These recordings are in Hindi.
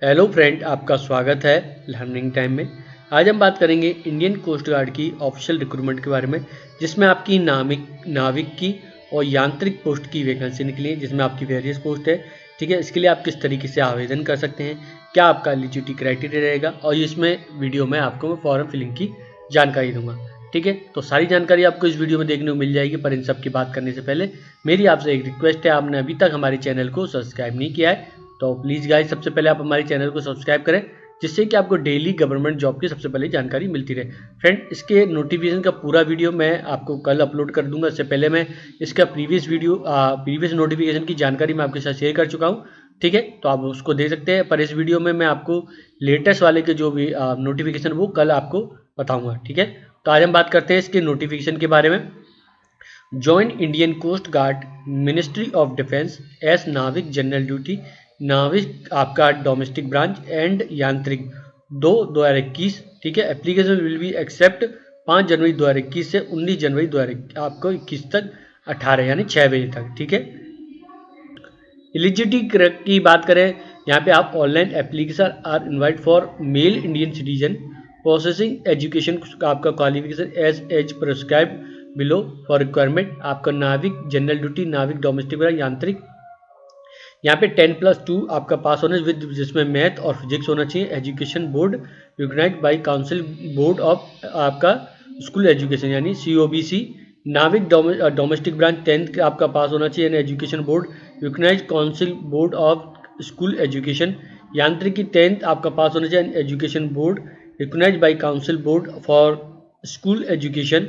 हेलो फ्रेंड, आपका स्वागत है लर्निंग टाइम में। आज हम बात करेंगे इंडियन कोस्ट गार्ड की ऑफिशियल रिक्रूटमेंट के बारे में, जिसमें आपकी नाविक की और यांत्रिक पोस्ट की वैकेंसी निकली है, जिसमें आपकी वेरियस पोस्ट है। ठीक है, इसके लिए आप किस तरीके से आवेदन कर सकते हैं, क्या आपका एलिजिबिलिटी क्राइटेरिया रहेगा, और इसमें वीडियो में आपको फॉर्म फिलिंग की जानकारी दूंगा। ठीक है, तो सारी जानकारी आपको इस वीडियो में देखने को मिल जाएगी। पर इन सब की बात करने से पहले मेरी आपसे एक रिक्वेस्ट है, आपने अभी तक हमारे चैनल को सब्सक्राइब नहीं किया है तो प्लीज़ गाइस सबसे पहले आप हमारे चैनल को सब्सक्राइब करें, जिससे कि आपको डेली गवर्नमेंट जॉब की सबसे पहले जानकारी मिलती रहे। फ्रेंड, इसके नोटिफिकेशन का पूरा वीडियो मैं आपको कल अपलोड कर दूंगा। इससे पहले मैं इसका प्रीवियस नोटिफिकेशन की जानकारी मैं आपके साथ शेयर कर चुका हूँ। ठीक है, तो आप उसको देख सकते हैं। पर इस वीडियो में मैं आपको लेटेस्ट वाले के जो भी नोटिफिकेशन वो कल आपको बताऊँगा। ठीक है, तो आज हम बात करते हैं इसके नोटिफिकेशन के बारे में। Join Indian coast guard ministry of defence as Navik general duty. Navik आपका डोमेस्टिक ब्रांच एंड यांत्रिक 2021। ठीक है, एप्लीकेशन विल बी एक्सेप्ट 5 जनवरी 2021 से 19 जनवरी 2021 आपको 21 तक 18 यानी 6 बजे तक। ठीक है, एलिजिबिलिटी की बात करें, यहाँ पे आप online application are invite for male Indian citizen processing education आपका qualification as prescribe below for requirement आपका नाविक जनरल ड्यूटी नाविक डोमेस्टिक यांत्रिक। यहाँ पे 10+2 आपका पास होना विद जिसमें मैथ और फिजिक्स होना चाहिए। Education board recognised by council board of आपका स्कूल एजुकेशन यानी COBC। Navik domestic branch 10th आपका पास होना चाहिए यानी education board recognise council board of school education. Yantrik की 10th आपका पास होना चाहिए education board recognise by council board for school education.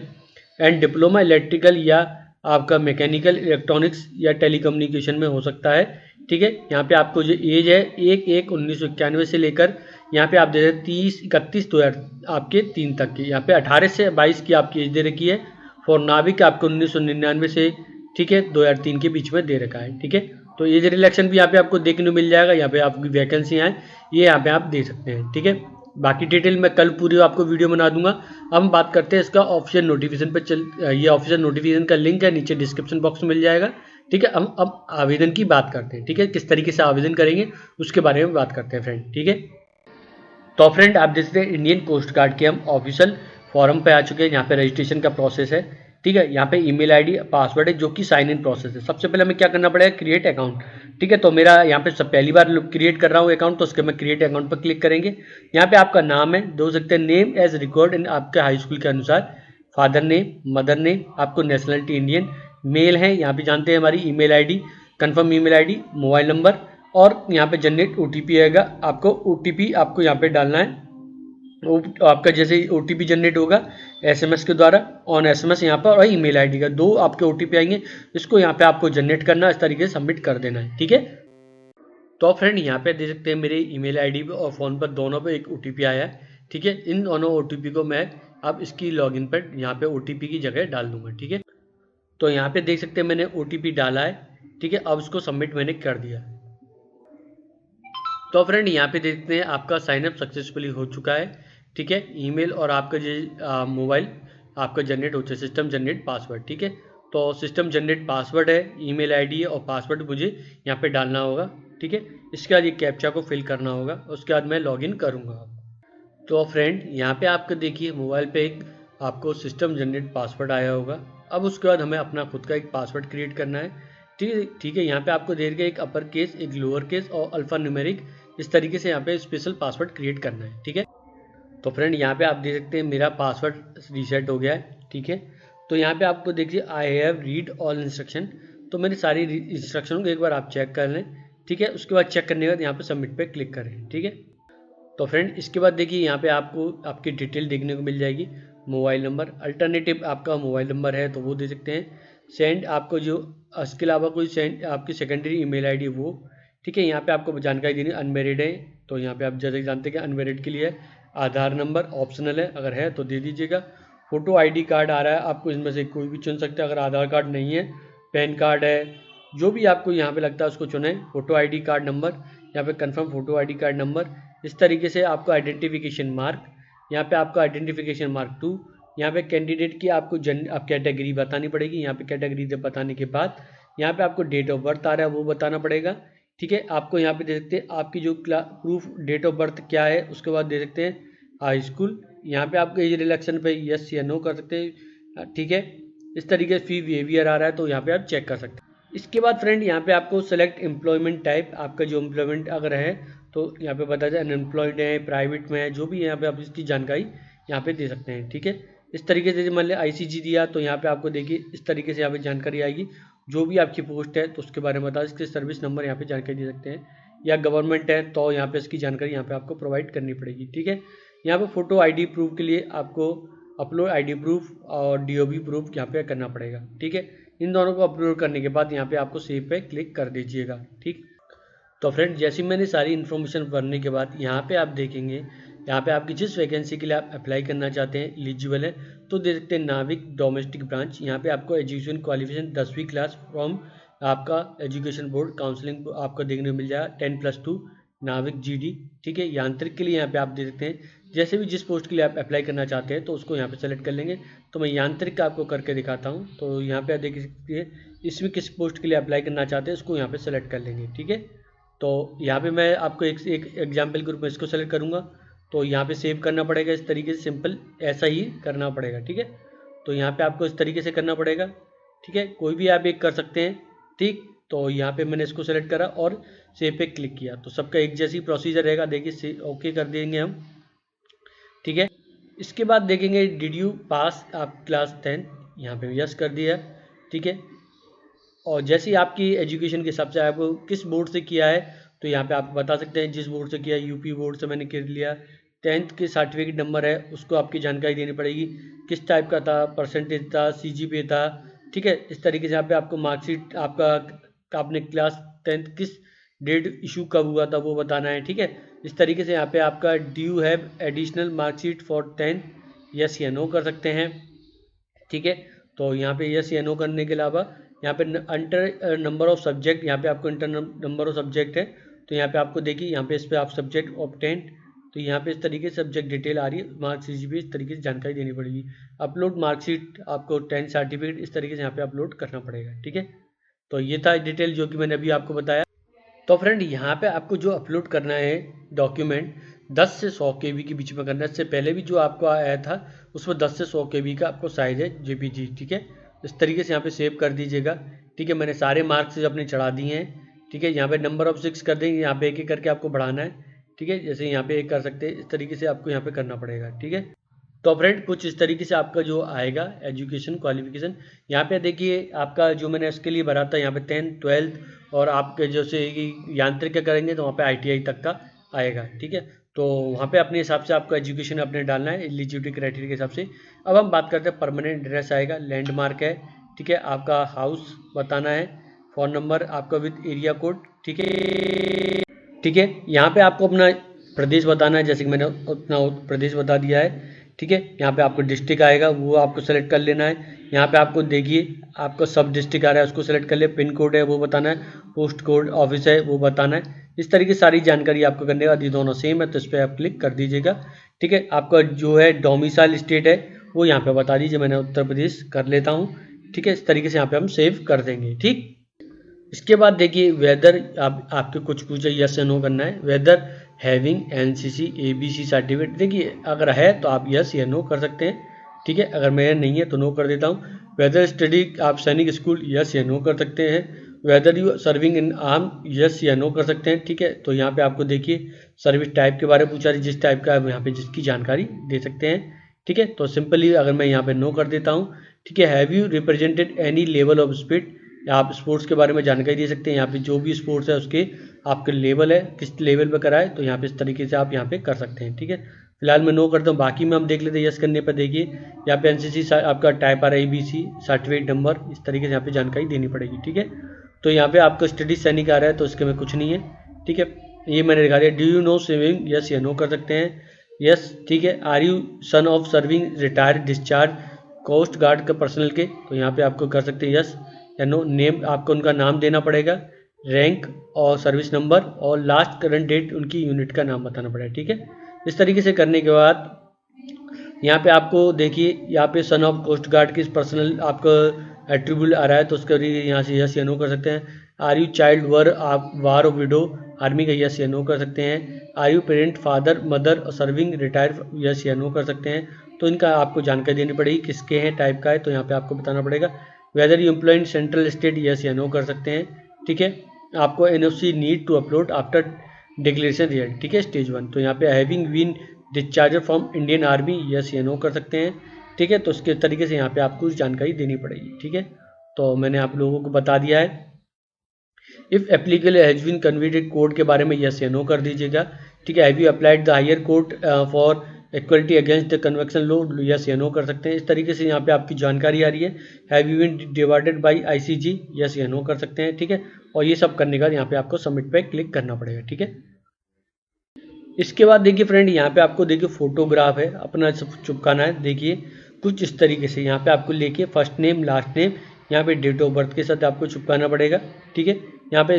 And diploma electrical या आपका मैकेनिकल इलेक्ट्रॉनिक्स या टेलीकम्युनिकेशन में हो सकता है। ठीक है, यहाँ पे आपको जो एज है 1/1/1991 से लेकर यहाँ पे आप दे रहे 30/31/2000 आपके 3 तक की। यहाँ पे 18 से 22 की आपकी एज दे रखी है। फॉर नाविक आपको 1999 से ठीक है 2003 के बीच में दे रखा है। ठीक है, तो एज रिलेक्शन भी यहाँ पे आपको देखने को मिल जाएगा। यहाँ पे आपकी वैकेंसियाँ हैं, ये यहाँ पे आप दे सकते हैं। ठीक है, बाकी डिटेल मैं कल पूरी आपको वीडियो बना दूंगा। अब हम बात करते हैं इसका ऑफिशियल नोटिफिकेशन पे। ये ऑफिशियल नोटिफिकेशन का लिंक है, नीचे डिस्क्रिप्शन बॉक्स में मिल जाएगा। ठीक है, हम अब आवेदन की बात करते हैं। ठीक है, किस तरीके से आवेदन करेंगे उसके बारे में बात करते हैं फ्रेंड। ठीक है, तो फ्रेंड आप देख सकते हैं इंडियन कोस्ट गार्ड के हम ऑफिशियल फॉरम पे आ चुके हैं। यहाँ पे रजिस्ट्रेशन का प्रोसेस है। ठीक है, यहाँ पे ईमेल आईडी पासवर्ड है जो कि साइन इन प्रोसेस है। सबसे पहले हमें क्या करना पड़ेगा, क्रिएट अकाउंट। ठीक है, तो मेरा यहाँ पे सब पहली बार क्रिएट कर रहा हूँ अकाउंट, तो उसके मैं क्रिएट अकाउंट पर क्लिक करेंगे। यहाँ पे आपका नाम है, दो सकते हैं नेम एज रिकॉर्ड इन आपके हाई स्कूल के अनुसार, फादर नेम, मदर नेम, आपको नेशनलिटी इंडियन, मेल है। यहाँ पे जानते हैं हमारी email ID, confirm email ID, mobile number, और यहाँ पे जनरेट OTP आएगा। आपको OTP आपको यहाँ पे डालना है। आपका जैसे OTP जनरेट होगा SMS के द्वारा ऑन SMS यहाँ पर, और ईमेल आईडी का 2 आपके OTP आएंगे। इसको यहाँ पे आपको जनरेट करना, इस तरीके से सबमिट कर देना है। ठीक है, तो फ्रेंड यहाँ पे देख सकते हैं मेरे ईमेल आईडी पे और फ़ोन पर दोनों पे एक OTP आया है। ठीक है, इन दोनों OTP को मैं अब इसकी लॉगिन पर यहाँ पे OTP की जगह डाल दूंगा। ठीक है, तो यहाँ पे देख सकते हैं मैंने OTP डाला है। ठीक है, अब उसको सबमिट मैंने कर दिया। तो फ्रेंड यहाँ पे देखते हैं आपका साइनअप सक्सेसफुली हो चुका है। ठीक है, ईमेल और आपका जो मोबाइल आपका जनरेट हो चुका है, सिस्टम जनरेट पासवर्ड। ठीक है, तो सिस्टम जनरेट पासवर्ड है, ईमेल आईडी है, और पासवर्ड मुझे यहाँ पे डालना होगा। ठीक है, इसके बाद ये कैप्चा को फिल करना होगा, उसके बाद मैं लॉगिन करूँगा। तो फ्रेंड यहाँ पे आपको देखिए मोबाइल पे एक आपको सिस्टम जनरेट पासवर्ड आया होगा। अब उसके बाद हमें अपना खुद का एक पासवर्ड क्रिएट करना है। ठीक है, यहाँ पे आपको दे रखा एक अपर केस, एक लोअर केस और अल्फा न्यूमेरिक, इस तरीके से यहाँ पे स्पेशल पासवर्ड क्रिएट करना है। ठीक है, तो फ्रेंड यहाँ पे आप देख सकते हैं मेरा पासवर्ड रीसेट हो गया है। ठीक है, तो यहाँ पे आपको देखिए I have read all instruction, तो मेरी सारी इंस्ट्रक्शन को एक बार आप चेक कर लें। ठीक है, उसके बाद चेक करने के बाद यहाँ पे सबमिट पे क्लिक करें। ठीक है, तो फ्रेंड इसके बाद देखिए यहाँ पे आपको आपकी डिटेल देखने को मिल जाएगी। मोबाइल नंबर, अल्टरनेटिव आपका मोबाइल नंबर है तो वो दे सकते हैं। सेंड आपको जो इसके अलावा कोई सेंड आपकी सेकेंडरी ईमेल आईडी वो। ठीक है, यहाँ पे आपको जानकारी देनी, अनमेरिड है तो यहाँ पे आप जैसे जानते हैं कि अनमेरिड के लिए आधार नंबर ऑप्शनल है, अगर है तो दे दीजिएगा। फ़ोटो ID कार्ड आ रहा है, आपको इसमें से कोई भी चुन सकते हैं। अगर आधार कार्ड नहीं है, पैन कार्ड है, जो भी आपको यहाँ पे लगता है उसको चुनें। फ़ोटो ID कार्ड नंबर, यहाँ पे confirm photo ID card number, इस तरीके से आपको आइडेंटिफिकेशन मार्क, यहाँ पे आपका आइडेंटिफिकेशन मार्क 2, यहाँ पे कैंडिडेट की आपको आप कैटेगरी बतानी पड़ेगी। यहाँ पे कैटेगरी बताने के बाद यहाँ पे आपको डेट ऑफ बर्थ आ रहा है वो बताना पड़ेगा। ठीक है, आपको यहाँ पे दे सकते हैं आपकी जो प्रूफ डेट ऑफ बर्थ क्या है, उसके बाद दे सकते हैं हाई स्कूल। यहाँ पे आपको एज रिलैक्शन पे यस या नो कर सकते हैं। ठीक है, इस तरीके से फी बिहेवियर आ रहा है तो यहाँ पे आप चेक कर सकते हैं। इसके बाद फ्रेंड यहाँ पे आपको सेलेक्ट एम्प्लॉयमेंट टाइप, आपका जो एम्प्लॉयमेंट अगर है तो यहाँ पे बता जाए अनएम्प्लॉयड है, प्राइवेट में है, जो भी है यहाँ पे आप इसकी जानकारी यहाँ पे दे सकते हैं। ठीक है, इस तरीके से मान लिया ICG दिया तो यहाँ पे आपको देखिए इस तरीके से यहाँ पे जानकारी आएगी, जो भी आपकी पोस्ट है तो उसके बारे में बता, इसके सर्विस नंबर यहाँ पे जानकारी दे सकते हैं, या गवर्नमेंट है तो यहाँ पे इसकी जानकारी यहाँ पे आपको प्रोवाइड करनी पड़ेगी। ठीक है, यहाँ पे फोटो ID प्रूफ के लिए आपको अपलोड ID प्रूफ और DOB प्रूफ यहाँ पे करना पड़ेगा। ठीक है, इन दोनों को अपलोड करने के बाद यहाँ पे आपको सेव पे क्लिक कर दीजिएगा। ठीक, तो फ्रेंड जैसे मैंने सारी इन्फॉर्मेशन भरने के बाद यहाँ पे आप देखेंगे, यहाँ पे आपकी जिस वैकेंसी के लिए आप अप्लाई करना चाहते हैं एलिजिबल है तो दे सकते हैं नाविक डोमेस्टिक ब्रांच। यहाँ पे आपको एजुकेशन क्वालिफिकेशन 10वीं क्लास फ्रॉम आपका एजुकेशन बोर्ड काउंसलिंग आपको देखने को मिल जाएगा 10+2 नाविक GD। ठीक है, यांत्रिक के लिए यहाँ पे आप दे सकते हैं, जैसे भी जिस पोस्ट के लिए आप अप्लाई करना चाहते हैं तो उसको यहाँ पे सेलेक्ट कर लेंगे। तो मैं यांत्रिक का आपको करके दिखाता हूँ, तो यहाँ पे आप देख सकते हैं इसमें किस पोस्ट के लिए अप्लाई करना चाहते हैं उसको यहाँ पे सेलेक्ट कर लेंगे। ठीक है, तो यहाँ पे मैं आपको एक एग्जाम्पल ग्रुप में इसको सेलेक्ट करूँगा, तो यहाँ पे सेव करना पड़ेगा इस तरीके से, सिंपल ऐसा ही करना पड़ेगा। ठीक है, तो यहाँ पे आपको इस तरीके से करना पड़ेगा। ठीक है, कोई भी आप एक कर सकते हैं। ठीक, तो यहाँ पे मैंने इसको सेलेक्ट करा और सेव पे क्लिक किया, तो सबका एक जैसी प्रोसीजर रहेगा। देखिए ओके कर देंगे हम। ठीक है, इसके बाद देखेंगे डिड यू पास आप क्लास 10, यहाँ पे यस कर दिया। ठीक है, और जैसे ही आपकी एजुकेशन के हिसाब से आपको किस बोर्ड से किया है तो यहाँ पे आप बता सकते हैं जिस बोर्ड से किया, यूपी बोर्ड से मैंने कर लिया, 10th के सर्टिफिकेट नंबर है उसको आपकी जानकारी देनी पड़ेगी, किस टाइप का था, परसेंटेज था, CGPA था। ठीक है, इस तरीके से यहाँ पे आपको मार्कशीट आपका आपने क्लास 10th किस डेट इशू कब हुआ था वो बताना है। ठीक है, इस तरीके से यहाँ पे आपका do you have additional marksheet for 10th, yes या नो कर सकते हैं। ठीक है, तो यहाँ पे यस या नो करने के अलावा यहाँ पे अंटर नंबर ऑफ सब्जेक्ट, यहाँ पे आपको इंटर नंबर ऑफ सब्जेक्ट है तो यहाँ पे आपको देखिए यहाँ पे इस पर आप सब्जेक्ट ऑब्टेंड, तो यहाँ पे इस तरीके से सब्जेक्ट डिटेल आ रही है, मार्क्स CGPA इस तरीके से जानकारी देनी पड़ेगी। अपलोड मार्कशीट आपको 10th सर्टिफिकेट इस तरीके से यहाँ पे अपलोड करना पड़ेगा। ठीक है, तो ये था डिटेल जो कि मैंने अभी आपको बताया। तो फ्रेंड यहाँ पे आपको जो अपलोड करना है डॉक्यूमेंट 10 से 100 KB के बीच में करना है। इससे पहले भी जो आपको आया था उसमें 10 से 100 KB का आपको साइज है JPG। ठीक है, इस तरीके से यहाँ पे सेव कर दीजिएगा। ठीक है, मैंने सारे मार्क्स अपने चढ़ा दिए हैं। ठीक है, यहाँ पे नंबर ऑफ 6 कर देंगे, यहाँ पे एक एक करके आपको बढ़ाना है। ठीक है, जैसे यहाँ पे एक कर सकते हैं, इस तरीके से आपको यहाँ पे करना पड़ेगा। ठीक है, तो फ्रेंड कुछ इस तरीके से आपका जो आएगा एजुकेशन क्वालिफिकेशन, यहाँ पे देखिए आपका जो मैंने इसके लिए भरा था यहाँ पे 10th 12th और आपके जैसे यांत्रिक का करेंगे तो वहाँ पे ITI तक का आएगा। ठीक है, तो वहाँ पे अपने हिसाब से आपको एजुकेशन अपने डालना है एलिजिबिलिटी क्राइटेरिया के हिसाब से। अब हम बात करते हैं परमानेंट एड्रेस आएगा, लैंडमार्क है। ठीक है, आपका हाउस बताना है, फ़ोन नंबर आपका विद एरिया कोड। ठीक है, ठीक है, यहाँ पे आपको अपना प्रदेश बताना है, जैसे कि मैंने अपना प्रदेश बता दिया है। ठीक है, यहाँ पे आपको डिस्ट्रिक्ट आएगा वो आपको सेलेक्ट कर लेना है। यहाँ पे आपको देखिए आपका सब डिस्ट्रिक्ट आ रहा है उसको सेलेक्ट कर ले, पिन कोड है वो बताना है, पोस्ट कोड ऑफिस है वो बताना है। इस तरीके सारी जानकारी आपको करने के बाद ये दोनों सेम है तो इस पर आप क्लिक कर दीजिएगा। ठीक है, आपका जो है डोमिसाइल स्टेट है वो यहाँ पे बता दीजिए, मैंने उत्तर प्रदेश कर लेता हूँ। ठीक है, इस तरीके से यहाँ पे हम सेव कर देंगे। ठीक, इसके बाद देखिए वेदर आपके कुछ पूछे यस या नो करना है, whether having NCC ABC certificate, देखिए अगर है तो आप यस या नो कर सकते हैं। ठीक है, अगर मेरा नहीं है तो नो कर देता हूँ। वेदर स्टडी आप सैनिक स्कूल यस या नो कर सकते हैं। Whether you serving in arm yes या नो कर सकते हैं। ठीक है, तो यहाँ पे आपको देखिए सर्विस टाइप के बारे में पूछा, जिस टाइप का आप यहाँ पे जिसकी जानकारी दे सकते हैं। ठीक है, तो सिंपली अगर मैं यहाँ पे नो कर देता हूँ। ठीक है, have you represented any level of speed, आप स्पोर्ट्स के बारे में जानकारी दे सकते हैं, यहाँ पे जो भी स्पोर्ट्स है उसके आपके लेवल है किस लेवल पे कराए तो यहाँ पे इस तरीके से आप यहाँ पे कर सकते हैं। ठीक है, फिलहाल मैं नो करता हूँ, बाकी में हम देख लेते हैं। यस करने पर देखिए यहाँ पे NCC आपका टाइप आ रहा है ABC सर्टिफिकेट नंबर, इस तरीके से यहाँ पे जानकारी देनी पड़ेगी। ठीक है, तो यहाँ पे आपका स्टडी सैनिक आ रहा है तो इसके में कुछ नहीं है। ठीक है, ये मैंने दिखा दिया। Do you know swimming yes या नो कर सकते हैं, यस। ठीक है, are you son of serving retired discharge coast guard का पर्सनल के, तो यहाँ पे आपको कर सकते हैं यस या नो। नेम आपको उनका नाम देना पड़ेगा, रैंक और सर्विस नंबर और लास्ट करंट डेट उनकी यूनिट का नाम बताना पड़ेगा। ठीक है, इस तरीके से करने के बाद यहाँ पे आपको देखिए यहाँ पे सन ऑफ कोस्ट गार्ड की पर्सनल आपका एट्रीब्यूट आ रहा है तो उसके लिए यहाँ से यस या नो कर सकते हैं। Are you child war widow, army का यस या नो कर सकते हैं। Are you parent father mother serving retired, yes या नो कर सकते हैं। तो इनका आपको जानकारी देनी पड़ेगी किसके हैं, टाइप का है, तो यहाँ पे आपको बताना पड़ेगा। Whether you employ in central state, yes या नो कर सकते हैं। ठीक है, आपको NOC need to upload after declaration result. ठीक है, स्टेज 1, तो यहाँ पे having been discharge from Indian army, yes या नो कर सकते हैं। ठीक है, तो इसके तरीके से यहाँ पे आपको जानकारी देनी पड़ेगी। ठीक है, तो मैंने आप लोगों को बता दिया है। If applicable has been convicted court के बारे में यस या नो कर दीजिएगा। ठीक है, have you applied the higher court for equality against the conviction law, yes या नो कर सकते हैं। इस तरीके से यहाँ पे आपकी जानकारी आ रही है। Have you been divided by ICG, yes या नो कर सकते हैं। ठीक है, और ये सब करने के बाद यहाँ पे आपको सबमिट पे क्लिक करना पड़ेगा। ठीक है, इसके बाद देखिए फ्रेंड, यहाँ पे आपको देखिए फोटोग्राफ है अपना चिपकाना है। देखिए कुछ इस तरीके से यहाँ पे आपको लेके फर्स्ट नेम लास्ट नेम, यहाँ पे डेट ऑफ बर्थ के साथ आपको चिपकाना पड़ेगा। ठीक है, यहाँ पे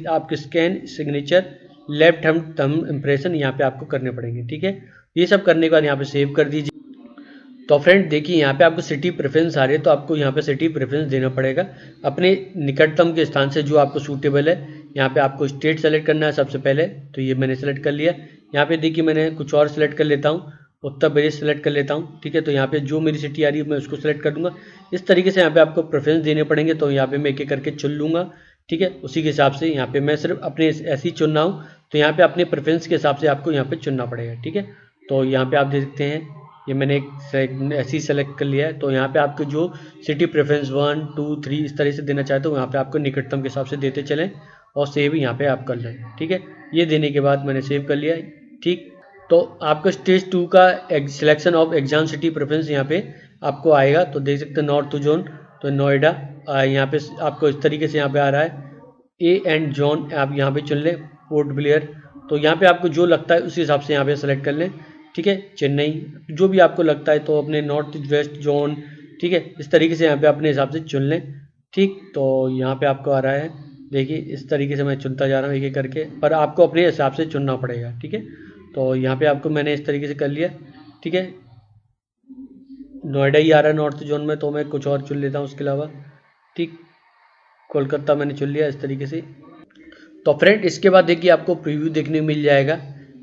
आपके scan signature left hand thumb impression यहाँ पे आपको करने पड़ेंगे। ठीक है, ये सब करने के बाद यहाँ पे सेव कर दीजिए। तो फ्रेंड देखिए यहाँ पे आपको सिटी प्रेफरेंस आ रही है, तो आपको यहाँ पे सिटी प्रेफरेंस देना पड़ेगा अपने निकटतम के स्थान से जो आपको सूटेबल है। यहाँ पे आपको स्टेट सेलेक्ट करना है सबसे पहले, तो ये मैंने सेलेक्ट कर लिया। यहाँ पे देखिए मैंने कुछ और सेलेक्ट कर लेता हूँ, उत्तर प्रदेश सेलेक्ट कर लेता हूँ। ठीक है, तो यहाँ पे जो मेरी सिटी आ रही है मैं उसको सेलेक्ट कर दूंगा। इस तरीके से यहाँ पे आपको प्रेफरेंस देने पड़ेंगे, तो यहाँ पे मैं एक एक करके चुन लूँगा। ठीक है, उसी के हिसाब से यहाँ पे मैं सिर्फ अपने ऐसे ही चुन रहा हूँ, तो यहाँ पे अपने प्रेफरेंस के हिसाब से आपको यहाँ पे चुनना पड़ेगा। ठीक है, तो यहाँ पे आप देख सकते हैं ये मैंने एक ऐसे ही सेलेक्ट कर लिया है। तो यहाँ पे आपको जो सिटी प्रेफरेंस 1 2 3 इस तरह से देना चाहते हो, यहाँ पे आपको निकटतम के हिसाब से देते चलें और सेव यहाँ पे आप कर लें। ठीक है, ये देने के बाद मैंने सेव कर लिया। ठीक, तो आपका स्टेज 2 का selection of exam city preference यहाँ पे आपको आएगा। तो देख सकते हैं नॉर्थ जोन, तो नोएडा यहाँ पे आपको इस तरीके से यहाँ पे आ रहा है। ए एंड जोन आप यहाँ पे चुन लें, पोर्ट ब्लेयर, तो यहाँ पे आपको जो लगता है उसी हिसाब से यहाँ पे सेलेक्ट कर लें। ठीक है, चेन्नई, जो भी आपको लगता है, तो अपने नॉर्थ वेस्ट जोन। ठीक है, इस तरीके से यहाँ पे अपने हिसाब से चुन लें। ठीक, तो यहाँ पे आपको आ रहा है, देखिए इस तरीके से मैं चुनता जा रहा हूँ एक एक करके, पर आपको अपने हिसाब से चुनना पड़ेगा। ठीक है, तो यहाँ पे आपको मैंने इस तरीके से कर लिया। ठीक है, नोएडा ही आ रहा है नॉर्थ जोन में, तो मैं कुछ और चुन लेता हूँ उसके अलावा। ठीक, कोलकाता मैंने चुन लिया इस तरीके से। तो फ्रेंड इसके बाद देखिए आपको प्रीव्यू देखने को मिल जाएगा।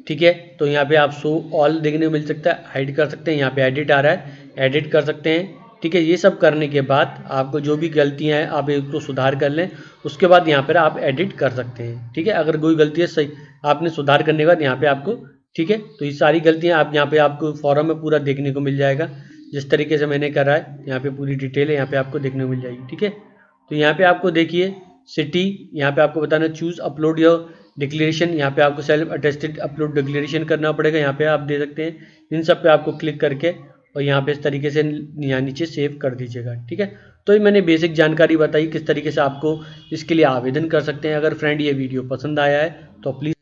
ठीक है, तो यहाँ पे आप शो ऑल देखने को मिल सकता है, हाइड कर सकते हैं। यहाँ पे एडिट आ रहा है, एडिट कर सकते हैं। ठीक है, ये सब करने के बाद आपको जो भी गलतियाँ हैं आप इसको सुधार कर लें, उसके बाद यहाँ पर आप एडिट कर सकते हैं। ठीक है, अगर कोई गलती है सही आपने सुधार करने के बाद यहाँ पे आपको, ठीक है, तो ये सारी गलतियाँ आप यहाँ पे आपको फॉरम में पूरा देखने को मिल जाएगा। जिस तरीके से मैंने करा है यहाँ पे पूरी डिटेल है यहाँ पे आपको देखने को मिल जाएगी। ठीक है, तो यहाँ पे आपको देखिए सिटी, यहाँ पे आपको बताना चूज अपलोड योर डिक्लेरेशन, यहाँ पे आपको सेल्फ अटेस्टेड अपलोड डिक्लेरेशन करना पड़ेगा। यहाँ पे आप दे सकते हैं, इन सब पे आपको क्लिक करके और यहाँ पे इस तरीके से यहाँ नीचे सेव कर दीजिएगा। ठीक है, तो ये मैंने बेसिक जानकारी बताई किस तरीके से आपको इसके लिए आवेदन कर सकते हैं। अगर फ्रेंड ये वीडियो पसंद आया है तो प्लीज़